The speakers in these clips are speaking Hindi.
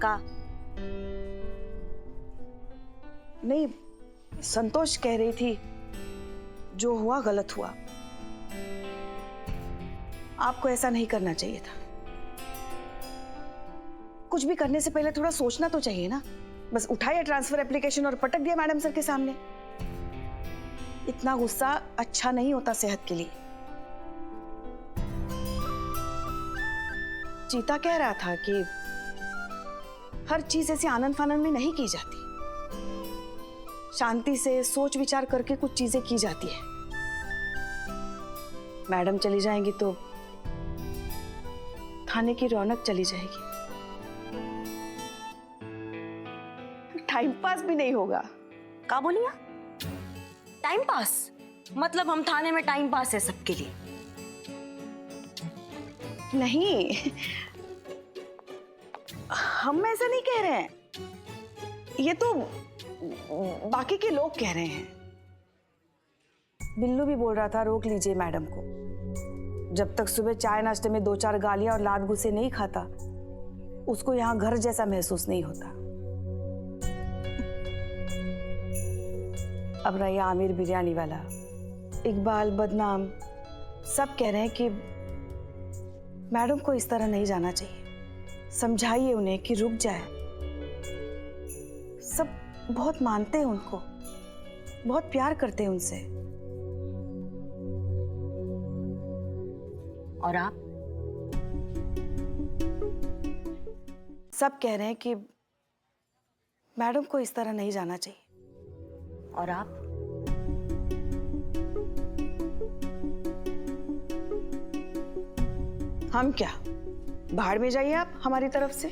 का? नहीं, संतोष कह रही थी जो हुआ गलत हुआ। आपको ऐसा नहीं करना चाहिए था। कुछ भी करने से पहले थोड़ा सोचना तो चाहिए ना। बस उठाया ट्रांसफर एप्लीकेशन और पटक दिया मैडम सर के सामने। इतना गुस्सा अच्छा नहीं होता सेहत के लिए। चीता कह रहा था कि हर चीज ऐसे आनंद फानंद में नहीं की जाती, शांति से सोच विचार करके कुछ चीजें की जाती है। मैडम चली जाएंगी तो थाने की रौनक चली जाएगी, टाइम पास भी नहीं होगा। क्या बोली आप? Time pass? मतलब हम थाने में टाइम पास है सबके लिए? नहीं, हम ऐसा नहीं कह रहे हैं, ये तो बाकी के लोग कह रहे हैं। बिल्लू भी बोल रहा था रोक लीजिए मैडम को। जब तक सुबह चाय नाश्ते में 2-4 गालियां और लात गुस्से नहीं खाता, उसको यहाँ घर जैसा महसूस नहीं होता। अब रहा आमिर बिरयानी वाला, इकबाल बदनाम, सब कह रहे हैं कि मैडम को इस तरह नहीं जाना चाहिए। समझाइए उन्हें कि रुक जाए। सब बहुत मानते हैं उनको, बहुत प्यार करते हैं उनसे। और आप? सब कह रहे हैं कि मैडम को इस तरह नहीं जाना चाहिए। और आप? हम क्या, बाहर में जाइए आप हमारी तरफ से।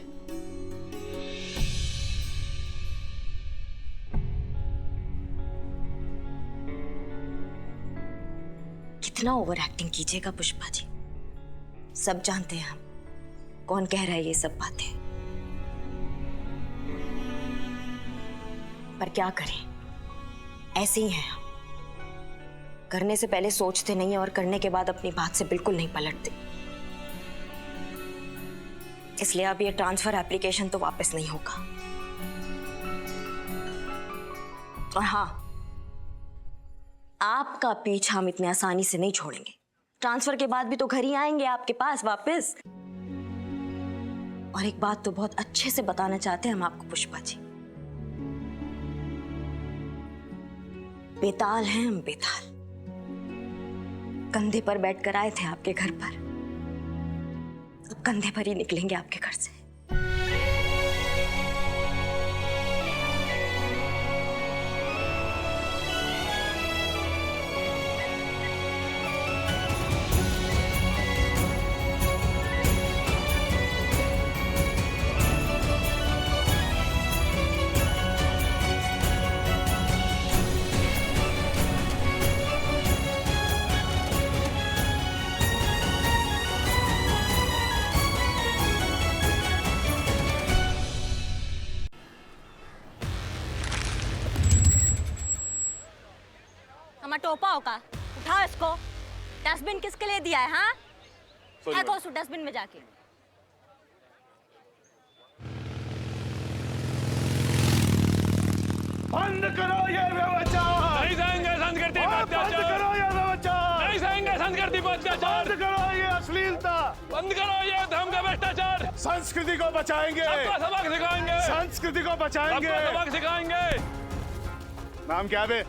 कितना ओवर एक्टिंग कीजिएगा पुष्पा जी। सब जानते हैं हम कौन कह रहा है ये सब बातें। पर क्या करें, ऐसे ही हैं हम। करने से पहले सोचते नहीं है और करने के बाद अपनी बात से बिल्कुल नहीं पलटते। इसलिए अब ये ट्रांसफर एप्लीकेशन तो वापस नहीं होगा। और हाँ, आपका पीछा हम इतने आसानी से नहीं छोड़ेंगे। ट्रांसफर के बाद भी तो घर ही आएंगे आपके पास वापस। और एक बात तो बहुत अच्छे से बताना चाहते हैं हम आपको पुष्पा जी। बेताल हैं हम, बेताल। कंधे पर बैठकर आए थे आपके घर पर, अब कंधे पर ही निकलेंगे आपके घर से। टोपा होगा, उठाओ इसको। डस्टबिन किसके लिए दिया है? हाँ, फेंको उसको डस्टबिन में जाके। बंद करो ये व्यभिचार। नहीं सहेंगे संस्कृति पर बंद अत्याचार। करो ये व्यभिचार। नहीं सहेंगे संस्कृति पर अत्याचार। बंद करो ये अश्लीलता। बंद करो ये धर्म का भ्रष्टाचार। संस्कृति को बचाएंगे, सबको सबक सिखाएंगे, संस्कृति को बचाएंगे, सबको सबक सिखाएंगे। नाम क्या है बे?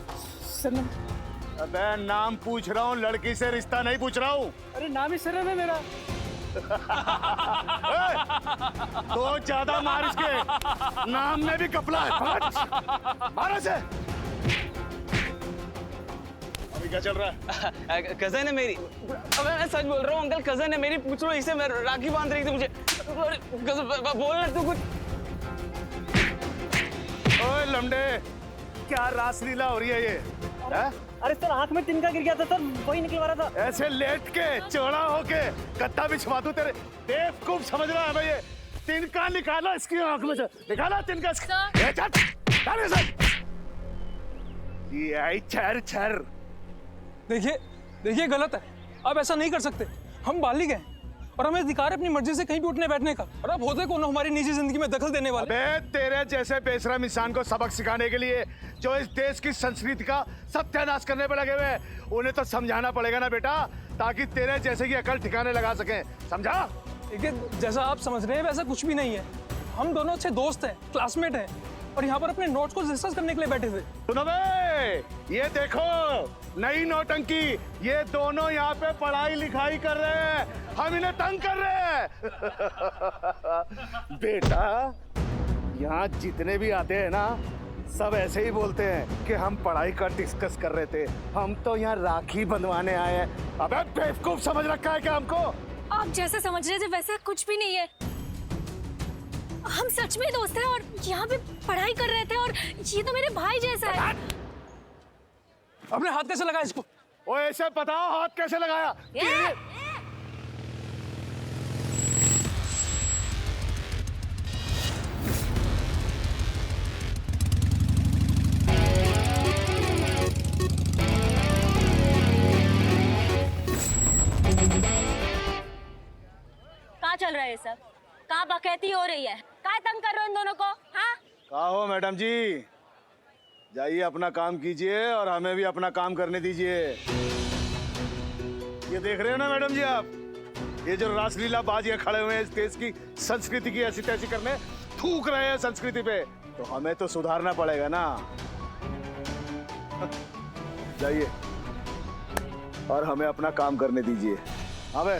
अबे नाम पूछ रहा हूँ, लड़की से रिश्ता नहीं पूछ रहा हूँ। अरे नाम ही सरम है मेरा। तो ज्यादा मार इसके, नाम में भी कपड़ा है। मारो से। अभी क्या चल रहा है? कजन है मेरी। अबे मैं सच बोल रहा हूँ अंकल, कजन है मेरी। पूछ लो इसे, मैं राखी बांध रही थी मुझे। बोलना तू कुछ। ओए लमडे, क्या रासलीला हो रही है ये? है? अरे सर आंख में तिनका गिर गया था सर, वही निकलवा रहा था। ऐसे लेट के चौड़ा होके गद्दा बिछवा दूं तेरे। बेवकूफ समझ रहा है भाई? ये तिनका निकाला इसकी आंख में से, निकाला तिनका। ये छर छर। देखिए गलत है, आप ऐसा नहीं कर सकते। हम बालिग हैं और हमें अधिकार है अपनी मर्जी से कहीं भी उठने बैठने का। और अब होते कौन हमारी निजी जिंदगी में दखल देने वाले? अबे तेरे जैसे बेशरम इंसान को सबक सिखाने के लिए जो इस देश की संस्कृति का सत्यानाश करने पे लगे हुए हैं, उन्हें तो समझाना पड़ेगा ना बेटा, ताकि तेरे जैसे की अकल ठिकाने लगा सके। समझा? देखिए, जैसा आप समझ रहे हैं वैसा कुछ भी नहीं है। हम दोनों अच्छे दोस्त हैं, क्लासमेट हैं, और यहाँ पर अपने नोट्स को डिस्कस करने के लिए बैठे थे। सुनो बे, ये देखो नई नौटंकी, ये दोनों यहाँ पे पढ़ाई लिखाई कर रहे हैं, हम इन्हें तंग कर रहे हैं। बेटा, यहाँ जितने भी आते हैं ना, सब ऐसे ही बोलते हैं कि हम पढ़ाई का डिस्कस कर रहे थे, हम तो यहाँ राखी बंधवाने आए हैं। अबे बेवकूफ समझ रखा है क्या हमको? आप जैसे समझ रहे थे वैसा कुछ भी नहीं है। हम सच में दोस्त हैं और यहाँ पे पढ़ाई कर रहे थे, और ये तो मेरे भाई जैसा है। अपने हाथ कैसे लगाया इसको? ओ ऐसे बताओ हाथ कैसे लगाया? कहाँ चल रहा है ये सब? कहाँ बकैती हो रही है? कहाँ तंग कर रहे हो इन दोनों को? हाँ? कहा हो मैडम जी, जाइए अपना काम कीजिए और हमें भी अपना काम करने दीजिए। ये देख रहे हो ना मैडम जी आप, ये जो रासलीला बाजियां खड़े हुए हैं इस देश की संस्कृति की ऐसी तैसी करने, थूक रहे हैं संस्कृति पे, तो हमें तो सुधारना पड़ेगा ना। जाइए और हमें अपना काम करने दीजिए। अबे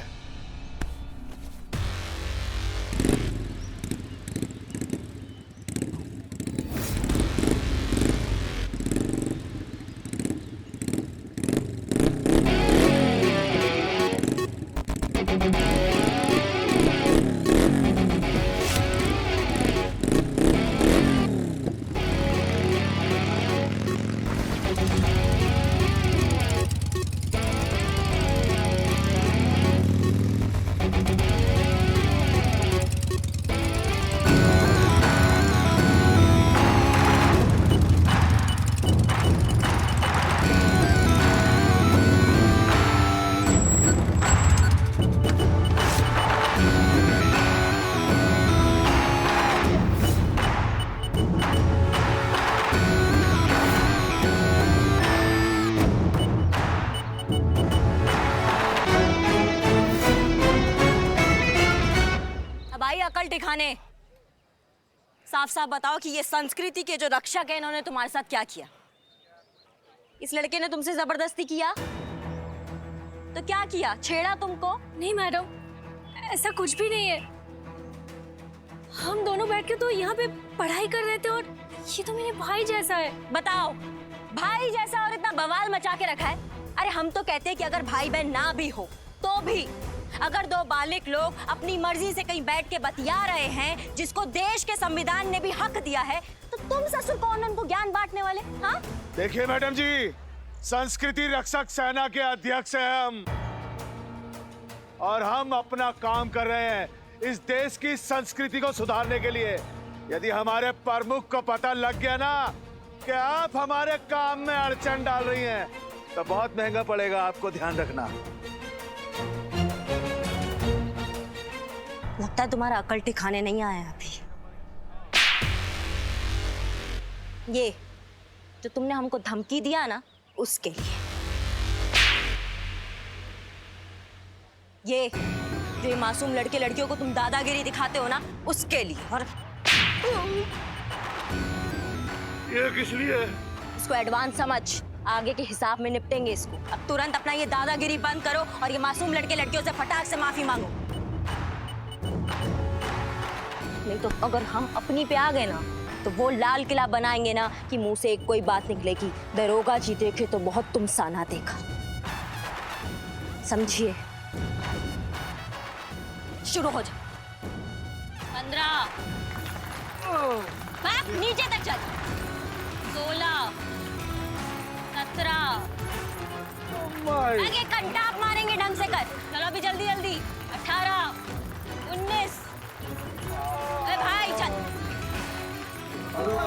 अकल ठिकाने। साफ साफ बताओ कि ये संस्कृति के जो रक्षक है, इन्होंने तुम्हारे साथ क्या किया? इस लड़के ने तुमसे जबरदस्ती किया तो क्या किया? छेड़ा तुमको? नहीं मैडम, ऐसा कुछ भी नहीं है। हम दोनों बैठ के तो यहाँ पे पढ़ाई कर रहे थे, और ये तो मेरे भाई जैसा है। बताओ, भाई जैसा और इतना बवाल मचा के रखा है। अरे हम तो कहते हैं कि अगर भाई बहन ना भी हो तो भी अगर दो बालिग लोग अपनी मर्जी से कहीं बैठ के बतिया रहे हैं, जिसको देश के संविधान ने भी हक दिया है, तो तुम ससुर कौन उनको ज्ञान बांटने वाले? हाँ, देखिए मैडम जी, संस्कृति रक्षक सेना के अध्यक्ष हैं हम, और हम अपना काम कर रहे हैं इस देश की संस्कृति को सुधारने के लिए। यदि हमारे प्रमुख को पता लग गया ना कि आप हमारे काम में अड़चन डाल रही हैं, तो बहुत महंगा पड़ेगा, आपको ध्यान रखना। लगता है तुम्हारा अकल ठिकाने नहीं आया अभी। ये जो तुमने हमको धमकी दिया ना, उसके लिए। ये जो ये मासूम लड़के लड़कियों को तुम दादागिरी दिखाते हो ना, उसके लिए। और ये किस लिए? इसको एडवांस समझ, आगे के हिसाब में निपटेंगे इसको। अब तुरंत अपना ये दादागिरी बंद करो और ये मासूम लड़के लड़कियों से फटाक से माफी मांगो। नहीं तो अगर हम अपनी पे आ गए ना, तो वो लाल किला बनाएंगे ना कि मुंह से एक कोई बात निकलेगी, दरोगा जी देखे तो बहुत तुम साना देखा। समझिए? शुरू हो जाओ। 15, नीचे तक चल। 16, 17, आगे कंटाप मारेंगे ढंग से कर। चलो अभी जल्दी जल्दी। 18, 19, अरे भाई चल।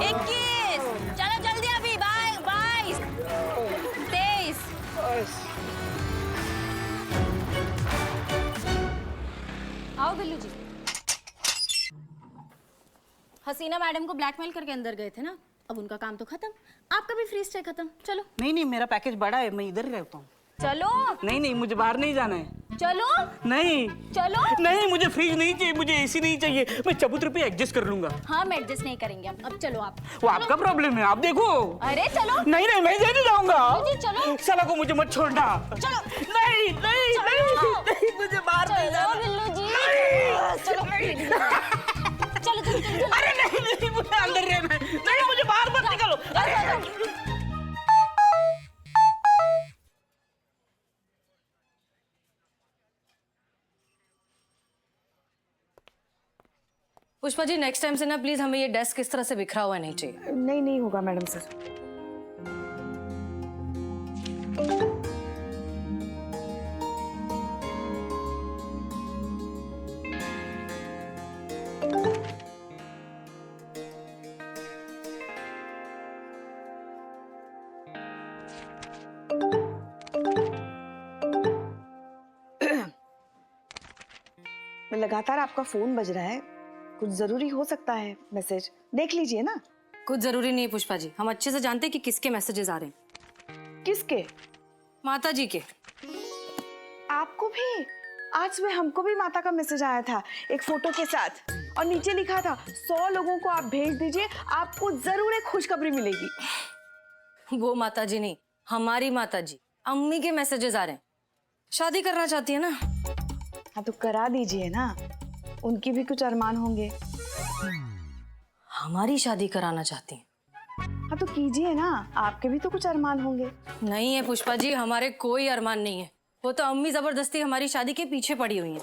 21, चलो जल्दी अभी। 22, 23, हसीना मैडम को ब्लैकमेल करके अंदर गए थे ना, अब उनका काम तो खत्म, आपका भी फ्री स्टे खत्म। चलो नहीं नहीं, मेरा पैकेज बड़ा है, मैं इधर ही रहता हूँ। चलो नहीं नहीं, मुझे बाहर नहीं जाना है। चलो नहीं चलो। नहीं, मुझे फ्रिज नहीं चाहिए, मुझे एसी नहीं चाहिए, मैं चबूतरे पे एडजस्ट कर लूंगा। हाँ, मैं एडजस्ट नहीं करेंगे अब चलो आप। वो आपका प्रॉब्लम है, आप देखो। अरे चलो। नहीं नहीं, मैं नहीं जाऊंगा। जी, चलो। साला को मुझे मत छोड़ना। चलो। नहीं नहीं नहीं, मुझे बाहर नहीं चलो जाना। बिल्लू जी। चलो चलो चलो चलो। अरे नहीं नहीं, मुझे अंदर रहना है। नहीं, मुझे बाहर मत निकालो। अरे पुष्पा जी, नेक्स्ट टाइम से ना प्लीज हमें ये डेस्क इस तरह से बिखरा हुआ नहीं चाहिए। नहीं नहीं होगा मैडम सर। लगातार आपका फोन बज रहा है, कुछ जरूरी हो सकता है, मैसेज देख लीजिए ना। कुछ जरूरी नहीं है पुष्पा जी, हम अच्छे से जानते हैं कि किसके मैसेजेस आ रहे हैं। किसके? माता जी के। आपको भी? आज सुबह हमको भी माता का मैसेज आया था एक फोटो के साथ, और नीचे लिखा था 100 लोगों को आप भेज दीजिए, आपको जरूर एक खुशखबरी मिलेगी। वो माता जी नहीं, हमारी माता जी, अम्मी के मैसेजेस आ रहे हैं। शादी करना चाहती है ना। हाँ तो करा दीजिए ना, उनकी भी कुछ अरमान होंगे। हमारी शादी कराना चाहती हैं। हाँ तो कीजिए ना, आपके भी तो कुछ अरमान होंगे। नहीं है पुष्पा जी, हमारे कोई अरमान नहीं है। वो तो अम्मी जबरदस्ती हमारी शादी के पीछे पड़ी हुई हैं।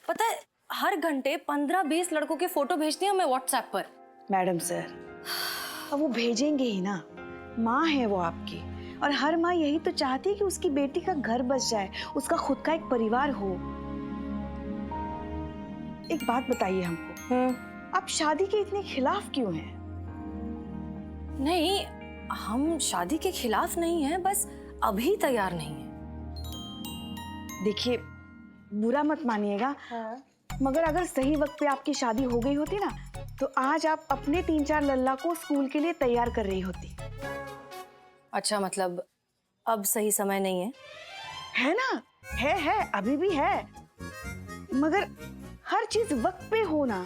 पता है, हर घंटे 15-20 लड़कों के फोटो भेजती हैं हमें व्हाट्सएप पर। मैडम सर, अब वो भेजेंगे ही ना, माँ है वो आपकी, और हर माँ यही तो चाहती है कि उसकी बेटी का घर बस जाए, उसका खुद का एक परिवार हो। एक बात बताइए हमको, आप शादी के इतने खिलाफ क्यों हैं? नहीं, हम शादी के खिलाफ नहीं हैं, बस अभी तैयार नहीं हैं। देखिए, बुरा मत मानिएगा, मगर अगर सही वक्त पे आपकी शादी हो गई होती ना, तो आज आप अपने 3-4 लल्ला को स्कूल के लिए तैयार कर रही होती। अच्छा, मतलब अब सही समय नहीं है? है ना, है, अभी भी है, मगर हर चीज वक्त पे होना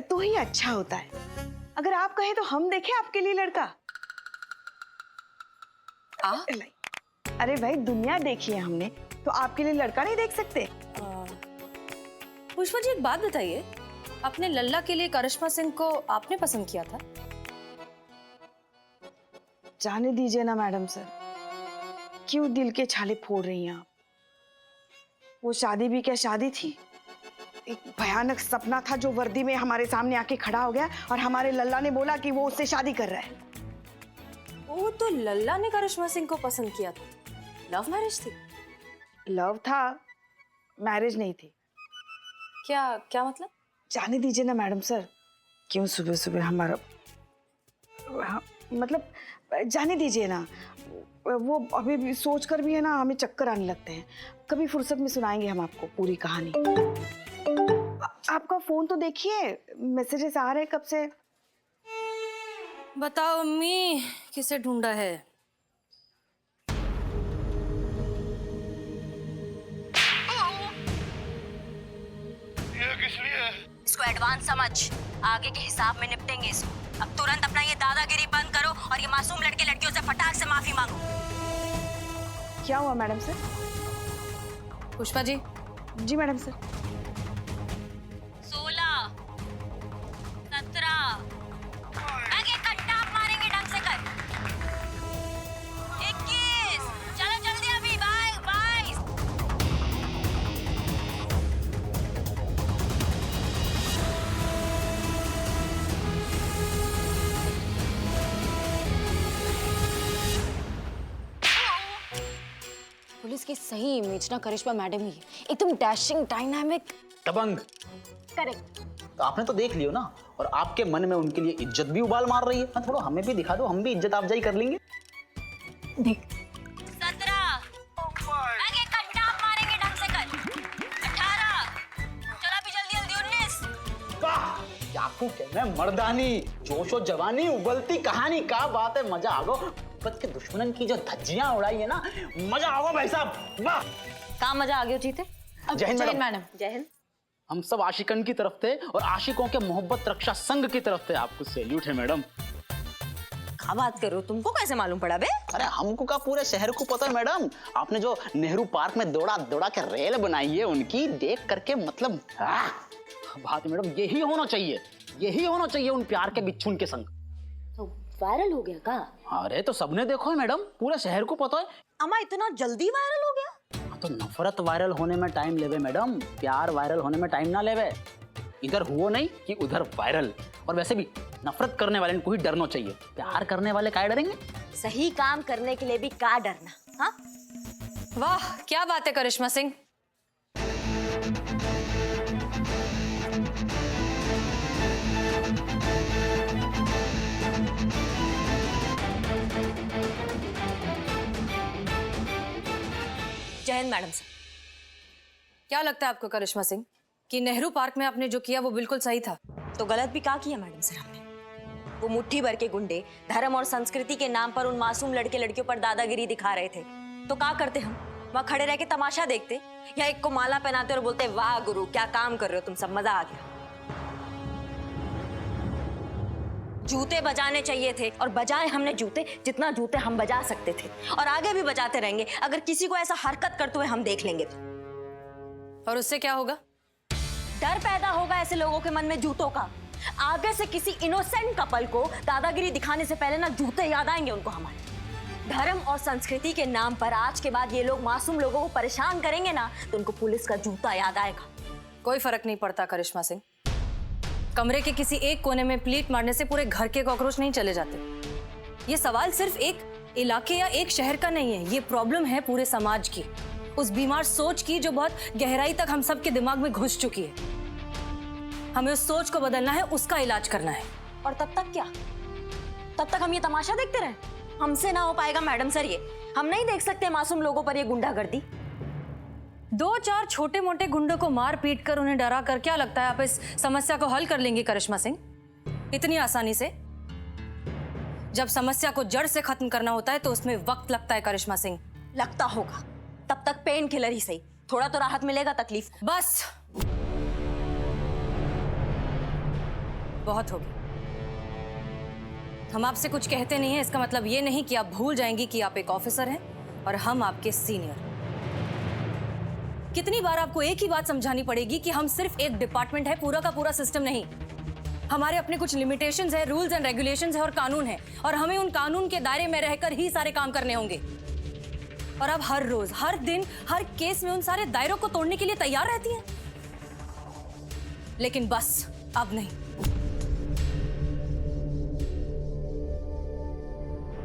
तो ही अच्छा होता है। अगर आप कहें तो हम देखें आपके लिए लड़का। अरे भाई, दुनिया देखी है हमने, तो आपके लिए लड़का नहीं देख सकते? पुष्पा जी, एक बात बताइए, अपने लल्ला के लिए करिश्मा सिंह को आपने पसंद किया था? जाने दीजिए ना मैडम सर, क्यों दिल के छाले फोड़ रही हैं आप? वो शादी भी क्या शादी थी, एक भयानक सपना था जो वर्दी में हमारे सामने आके खड़ा हो गया, और हमारे लल्ला ने बोला कि वो उससे शादी कर रहा है। वो तो लल्ला ने करिश्मा सिंह को पसंद किया था। लव मैरिज थी? लव था, मैरिज नहीं थी। क्या मतलब? जाने दीजिए ना मैडम सर, क्यों सुबह सुबह हमारा मतलब जाने दीजिए ना। वो अभी भी सोच कर भी है ना, हमें चक्कर आने लगते हैं। कभी फुर्सत में सुनाएंगे हम आपको पूरी कहानी। आपका फोन तो देखिए, मैसेजेस आ रहे हैं कब से। बताओ अम्मी, किसे ढूंढा है? इसको एडवांस समझ, आगे के हिसाब में निपटेंगे इसको। अब तुरंत अपना ये दादागिरी बंद करो और ये मासूम लड़के लड़कियों से फटाक से माफी मांगो। क्या हुआ मैडम सर? पुष्पा जी। जी मैडम सर। 16, 17, आगे कट्टा मारेंगे ढंग से कर। 21, चलो जल्दी अभी, 22। पुलिस की सही इमेज ना करिश्मा मैडम ही है, एकदम डैशिंग, डायनामिक, दबंग। करेक्ट। तो आपने तो देख लियो ना, और आपके मन में उनके लिए इज्जत भी उबाल मार रही है। ना थोड़ा हमें भी दिखा दो, हम भी इज्जत अफजाई कर लेंगे। देख 17, आगे कट्टा मारेंगे ढंग से कर। 18, चलो अभी जल्दी जल्दी। 19। वाह, क्या बापू के मैं मर्दानी, जोशो जवानी, उबलती कहानी, क्या बात है, मजा आ गो। मोहब्बत के दुश्मनन की जो धज्जियां उड़ाई है ना, मजा आ गो भाई साहब, वाह। कहाँ मजा आ गया जीते? जय हिंद मैडम। जय हिंद। हम सब आशिकन की तरफ थे और आशिकों के मोहब्बत रक्षा संघ की तरफ थे, आपको सैल्यूट है मैडम। क्या बात करो, तुमको कैसे मालूम पड़ा बे? अरे हमको का पूरे शहर को पता है मैडम, आपने जो नेहरू पार्क में दौड़ा दौड़ा के रेल बनाई है उनकी देख करके, मतलब बात मैडम यही होना चाहिए, यही होना चाहिए उन प्यार के बिच्छुन के संग। तो वायरल हो गया का? अरे तो सबने देखो है मैडम, पूरे शहर को पता है। अम्मा इतना जल्दी वायरल हो गया? तो नफरत वायरल होने में टाइम लेवे मैडम, प्यार वायरल होने में टाइम ना लेवे। इधर हुआ नहीं कि उधर वायरल। और वैसे भी नफरत करने वाले को ही डरना चाहिए, प्यार करने वाले काहे डरेंगे? सही काम करने के लिए भी का डरना? हाँ, वाह क्या बात है करिश्मा सिंह। जय हिंद मैडम सर। क्या लगता है आपको करिश्मा सिंह कि नेहरू पार्क में आपने जो किया वो बिल्कुल सही था? तो गलत भी क्या किया मैडम सर हमने? वो मुट्ठी भर के गुंडे धर्म और संस्कृति के नाम पर उन मासूम लड़के लड़कियों पर दादागिरी दिखा रहे थे, तो क्या करते हम? वहाँ खड़े रह के तमाशा देखते या एक को माला पहनाते और बोलते वाह गुरु क्या काम कर रहे हो तुम सब, मजा आ गया। जूते बजाने चाहिए थे और बजाए हमने जूते, जितना जूते हम बजा सकते थे, और आगे भी बजाते रहेंगे। अगर किसी को ऐसा हरकत करते हुए हम देख लेंगे तो। और उससे क्या होगा? डर पैदा होगा ऐसे लोगों के मन में जूतों का। आगे से किसी इनोसेंट कपल को दादागिरी दिखाने से पहले ना जूते याद आएंगे उनको हमारे। धर्म और संस्कृति के नाम पर आज के बाद ये लोग मासूम लोगों को परेशान करेंगे ना, तो उनको पुलिस का जूता याद आएगा। कोई फर्क नहीं पड़ता करिश्मा सिंह, कमरे के किसी एक कोने में प्लीट मारने से पूरे घर के कॉकरोच नहीं चले जाते। ये सवाल सिर्फ एक इलाके या एक शहर का नहीं है, ये प्रॉब्लम है पूरे समाज की, उस बीमार सोच की जो बहुत गहराई तक हम सबके दिमाग में घुस चुकी है। हमें उस सोच को बदलना है, उसका इलाज करना है। और तब तक क्या? तब तक हम ये तमाशा देखते रहे? हमसे ना हो पाएगा मैडम सर ये। हम नहीं देख सकते मासूम लोगों पर ये गुंडागर्दी। 2-4 छोटे मोटे गुंडों को मार पीट कर उन्हें डरा कर क्या लगता है आप इस समस्या को हल कर लेंगे करिश्मा सिंह? इतनी आसानी से? जब समस्या को जड़ से खत्म करना होता है तो उसमें वक्त लगता है करिश्मा सिंह। लगता होगा, तब तक पेन किलर ही सही, थोड़ा तो राहत मिलेगा तकलीफ। बस बहुत हो गया। हम आपसे कुछ कहते नहीं है, इसका मतलब ये नहीं कि आप भूल जाएंगी कि आप एक ऑफिसर हैं और हम आपके सीनियर। कितनी बार आपको एक ही बात समझानी पड़ेगी कि हम सिर्फ एक डिपार्टमेंट है, पूरा का पूरा सिस्टम नहीं। हमारे अपने कुछ लिमिटेशंस है, रूल्स एंड रेगुलेशंस है और कानून है, और हमें उन कानून के दायरे में रहकर ही सारे काम करने होंगे। और अब हर रोज, हर दिन, हर केस में उन सारे दायरों को तोड़ने के लिए तैयार रहती हैं। लेकिन बस अब नहीं।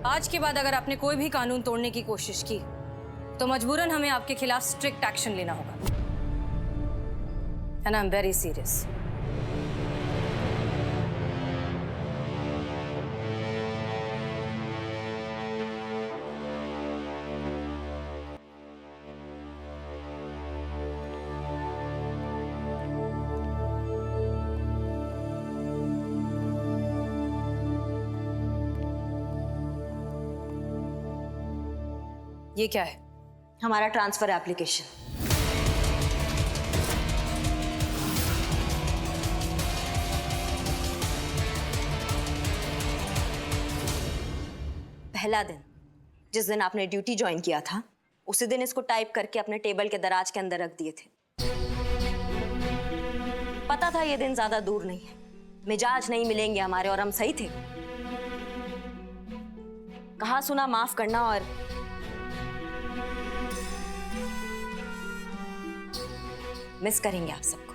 आज के बाद अगर आपने कोई भी कानून तोड़ने की कोशिश की तो मजबूरन हमें आपके खिलाफ स्ट्रिक्ट एक्शन लेना होगा। And I am very serious. ये क्या है? हमारा ट्रांसफर एप्लीकेशन। पहला दिन, जिस दिन आपने ड्यूटी ज्वाइन किया था, उसी दिन इसको टाइप करके अपने टेबल के दराज के अंदर रख दिए थे। पता था ये दिन ज्यादा दूर नहीं है, मिजाज नहीं मिलेंगे हमारे, और हम सही थे। कहा सुना माफ करना और मिस करेंगे आप सब।